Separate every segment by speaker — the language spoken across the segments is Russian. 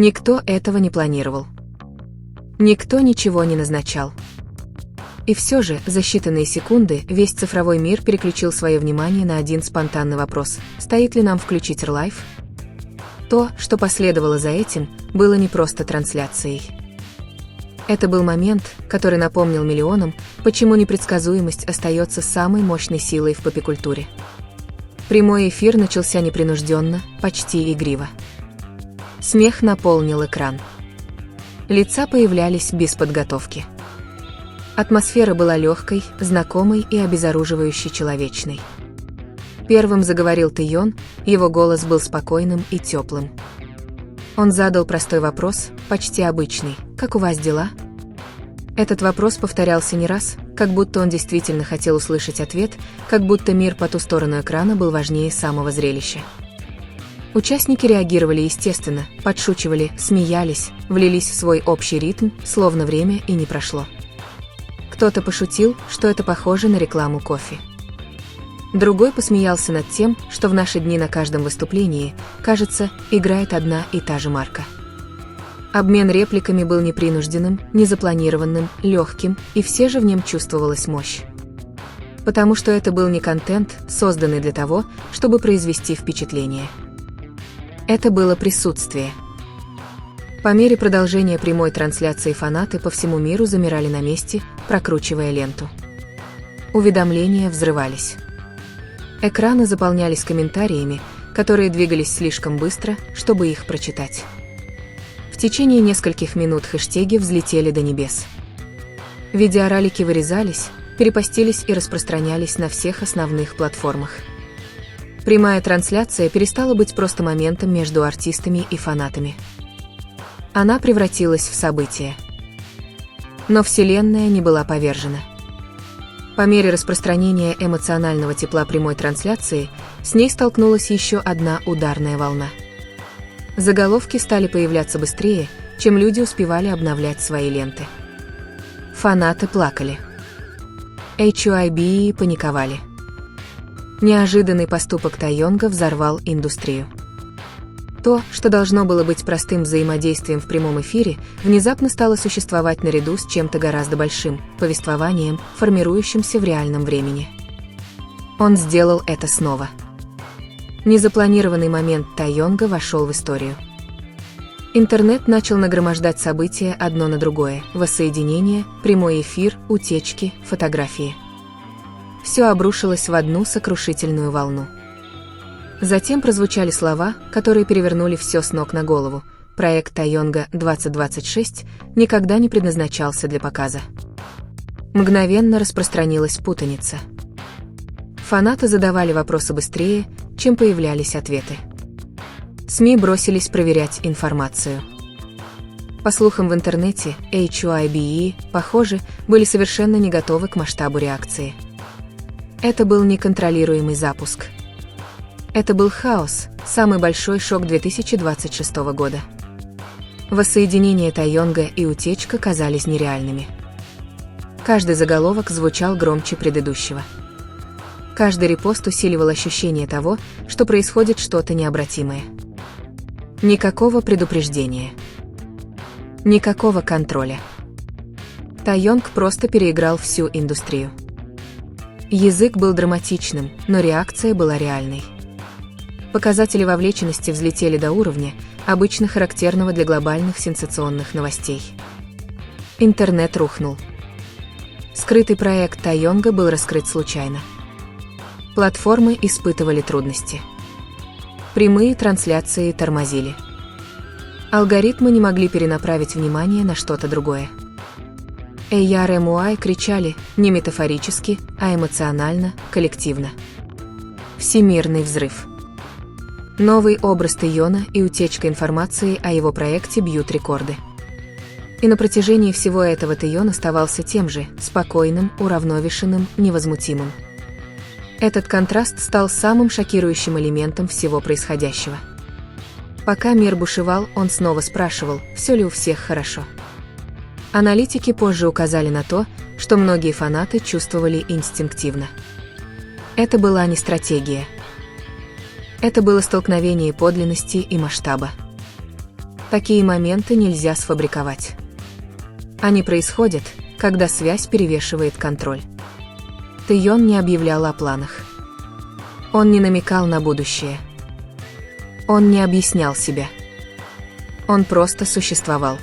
Speaker 1: Никто этого не планировал. Никто ничего не назначал. И все же, за считанные секунды, весь цифровой мир переключил свое внимание на один спонтанный вопрос: стоит ли нам включить Р-Лайв? То, что последовало за этим, было не просто трансляцией. Это был момент, который напомнил миллионам, почему непредсказуемость остается самой мощной силой в попикультуре. Прямой эфир начался непринужденно, почти игриво. Смех наполнил экран. Лица появлялись без подготовки. Атмосфера была легкой, знакомой и обезоруживающе человечной. Первым заговорил Тэйон, его голос был спокойным и теплым. Он задал простой вопрос, почти обычный: «Как у вас дела?» Этот вопрос повторялся не раз, как будто он действительно хотел услышать ответ, как будто мир по ту сторону экрана был важнее самого зрелища. Участники реагировали естественно, подшучивали, смеялись, влились в свой общий ритм, словно время и не прошло. Кто-то пошутил, что это похоже на рекламу кофе. Другой посмеялся над тем, что в наши дни на каждом выступлении, кажется, играет одна и та же марка. Обмен репликами был непринужденным, незапланированным, легким, и все же в нем чувствовалась мощь. Потому что это был не контент, созданный для того, чтобы произвести впечатление. Это было присутствие. По мере продолжения прямой трансляции фанаты по всему миру замирали на месте, прокручивая ленту. Уведомления взрывались. Экраны заполнялись комментариями, которые двигались слишком быстро, чтобы их прочитать. В течение нескольких минут хэштеги взлетели до небес. Видеоролики вырезались, перепостились и распространялись на всех основных платформах. Прямая трансляция перестала быть просто моментом между артистами и фанатами. Она превратилась в событие. Но Вселенная не была повержена. По мере распространения эмоционального тепла прямой трансляции, с ней столкнулась еще одна ударная волна. Заголовки стали появляться быстрее, чем люди успевали обновлять свои ленты. Фанаты плакали. HYBE паниковали. Неожиданный поступок Тайонга взорвал индустрию. То, что должно было быть простым взаимодействием в прямом эфире, внезапно стало существовать наряду с чем-то гораздо большим – повествованием, формирующимся в реальном времени. Он сделал это снова. Незапланированный момент Тайонга вошел в историю. Интернет начал нагромождать события одно на другое – воссоединение, прямой эфир, утечки, фотографии. Все обрушилось в одну сокрушительную волну. Затем прозвучали слова, которые перевернули все с ног на голову. Проект Тайонга 2026 никогда не предназначался для показа. Мгновенно распространилась путаница. Фанаты задавали вопросы быстрее, чем появлялись ответы. СМИ бросились проверять информацию. По слухам в интернете, HYBE, похоже, были совершенно не готовы к масштабу реакции. Это был неконтролируемый запуск. Это был хаос, самый большой шок 2026 года. Воссоединение Тайонга и утечка казались нереальными. Каждый заголовок звучал громче предыдущего. Каждый репост усиливал ощущение того, что происходит что-то необратимое. Никакого предупреждения. Никакого контроля. Тайонг просто переиграл всю индустрию. Язык был драматичным, но реакция была реальной. Показатели вовлеченности взлетели до уровня, обычно характерного для глобальных сенсационных новостей. Интернет рухнул. Скрытый проект Тайонга был раскрыт случайно. Платформы испытывали трудности. Прямые трансляции тормозили. Алгоритмы не могли перенаправить внимание на что-то другое. ARMY кричали не метафорически, а эмоционально, коллективно. Всемирный взрыв. Новый образ Тэйона и утечка информации о его проекте бьют рекорды. И на протяжении всего этого Тэйон оставался тем же, спокойным, уравновешенным, невозмутимым. Этот контраст стал самым шокирующим элементом всего происходящего. Пока мир бушевал, он снова спрашивал, все ли у всех хорошо. Аналитики позже указали на то, что многие фанаты чувствовали инстинктивно. Это была не стратегия. Это было столкновение подлинности и масштаба. Такие моменты нельзя сфабриковать. Они происходят, когда связь перевешивает контроль. Тэйон не объявлял о планах. Он не намекал на будущее. Он не объяснял себя. Он просто существовал.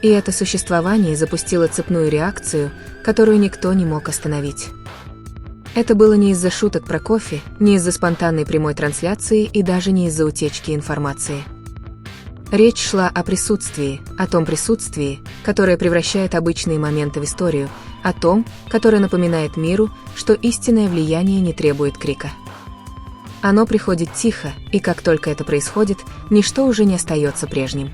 Speaker 1: И это существование запустило цепную реакцию, которую никто не мог остановить. Это было не из-за шуток про кофе, не из-за спонтанной прямой трансляции и даже не из-за утечки информации. Речь шла о присутствии, о том присутствии, которое превращает обычные моменты в историю, о том, которое напоминает миру, что истинное влияние не требует крика. Оно приходит тихо, и как только это происходит, ничто уже не остается прежним.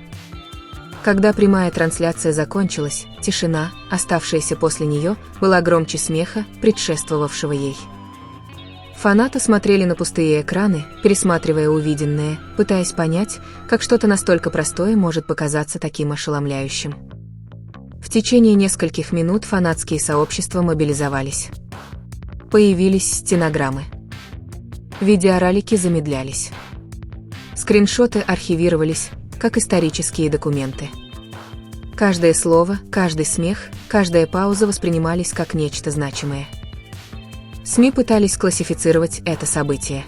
Speaker 1: Когда прямая трансляция закончилась, тишина, оставшаяся после нее, была громче смеха, предшествовавшего ей. Фанаты смотрели на пустые экраны, пересматривая увиденное, пытаясь понять, как что-то настолько простое может показаться таким ошеломляющим. В течение нескольких минут фанатские сообщества мобилизовались. Появились стенограммы. Видеоролики замедлялись. Скриншоты архивировались, как исторические документы. Каждое слово, каждый смех, каждая пауза воспринимались как нечто значимое. СМИ пытались классифицировать это событие.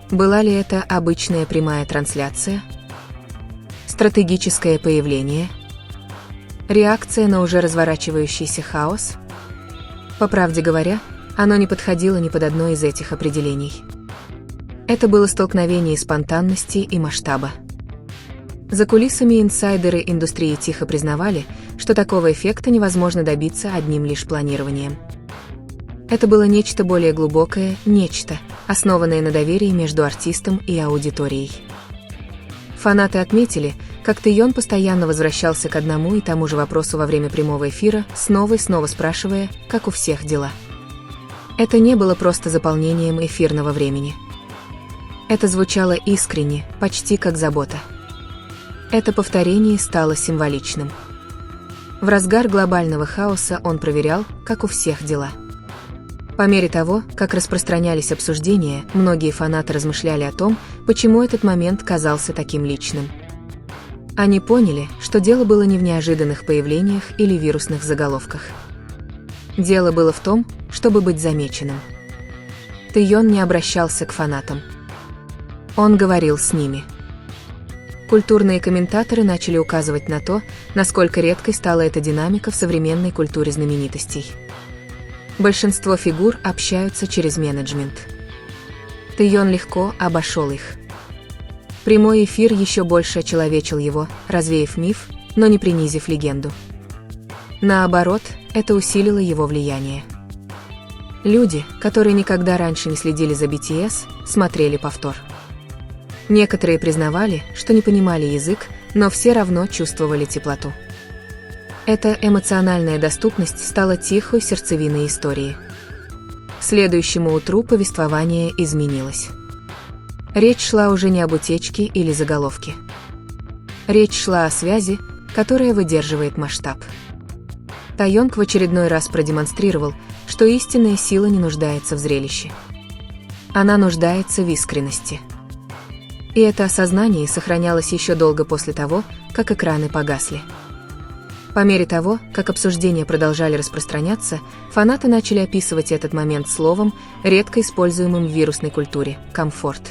Speaker 1: Была ли это обычная прямая трансляция? Стратегическое появление? Реакция на уже разворачивающийся хаос? По правде говоря, оно не подходило ни под одно из этих определений. Это было столкновение спонтанности и масштаба. За кулисами инсайдеры индустрии тихо признавали, что такого эффекта невозможно добиться одним лишь планированием. Это было нечто более глубокое, нечто, основанное на доверии между артистом и аудиторией. Фанаты отметили, как Тэйон постоянно возвращался к одному и тому же вопросу во время прямого эфира, снова и снова спрашивая, как у всех дела. Это не было просто заполнением эфирного времени. Это звучало искренне, почти как забота. Это повторение стало символичным. В разгар глобального хаоса он проверял, как у всех дела. По мере того, как распространялись обсуждения, многие фанаты размышляли о том, почему этот момент казался таким личным. Они поняли, что дело было не в неожиданных появлениях или вирусных заголовках. Дело было в том, чтобы быть замеченным. Тэйон не обращался к фанатам. Он говорил с ними. Культурные комментаторы начали указывать на то, насколько редкой стала эта динамика в современной культуре знаменитостей. Большинство фигур общаются через менеджмент. Тэйон легко обошел их. Прямой эфир еще больше очеловечил его, развеяв миф, но не принизив легенду. Наоборот, это усилило его влияние. Люди, которые никогда раньше не следили за BTS, смотрели повтор. Некоторые признавали, что не понимали язык, но все равно чувствовали теплоту. Эта эмоциональная доступность стала тихой сердцевиной истории. К следующему утру повествование изменилось. Речь шла уже не об утечке или заголовке. Речь шла о связи, которая выдерживает масштаб. Таёнг в очередной раз продемонстрировал, что истинная сила не нуждается в зрелище. Она нуждается в искренности. И это осознание сохранялось еще долго после того, как экраны погасли. По мере того, как обсуждения продолжали распространяться, фанаты начали описывать этот момент словом, редко используемым в вирусной культуре – комфорт.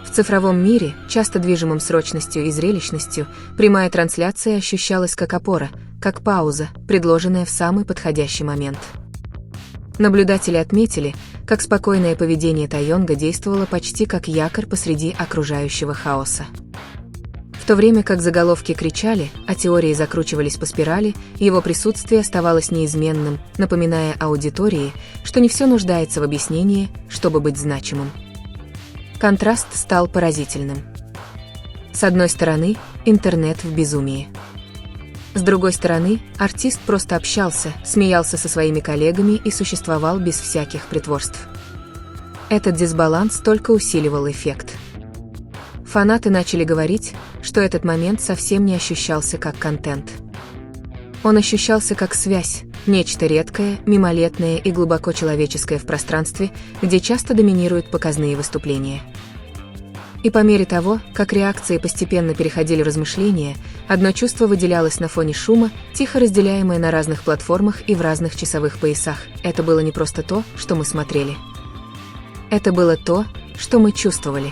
Speaker 1: В цифровом мире, часто движимом срочностью и зрелищностью, прямая трансляция ощущалась как опора, как пауза, предложенная в самый подходящий момент. Наблюдатели отметили, как спокойное поведение Таёнга действовало почти как якорь посреди окружающего хаоса. В то время как заголовки кричали, а теории закручивались по спирали, его присутствие оставалось неизменным, напоминая аудитории, что не все нуждается в объяснении, чтобы быть значимым. Контраст стал поразительным. С одной стороны, интернет в безумии. С другой стороны, артист просто общался, смеялся со своими коллегами и существовал без всяких притворств. Этот дисбаланс только усиливал эффект. Фанаты начали говорить, что этот момент совсем не ощущался как контент. Он ощущался как связь, нечто редкое, мимолетное и глубоко человеческое в пространстве, где часто доминируют показные выступления. И по мере того, как реакции постепенно переходили в размышления, одно чувство выделялось на фоне шума, тихо разделяемое на разных платформах и в разных часовых поясах. Это было не просто то, что мы смотрели. Это было то, что мы чувствовали.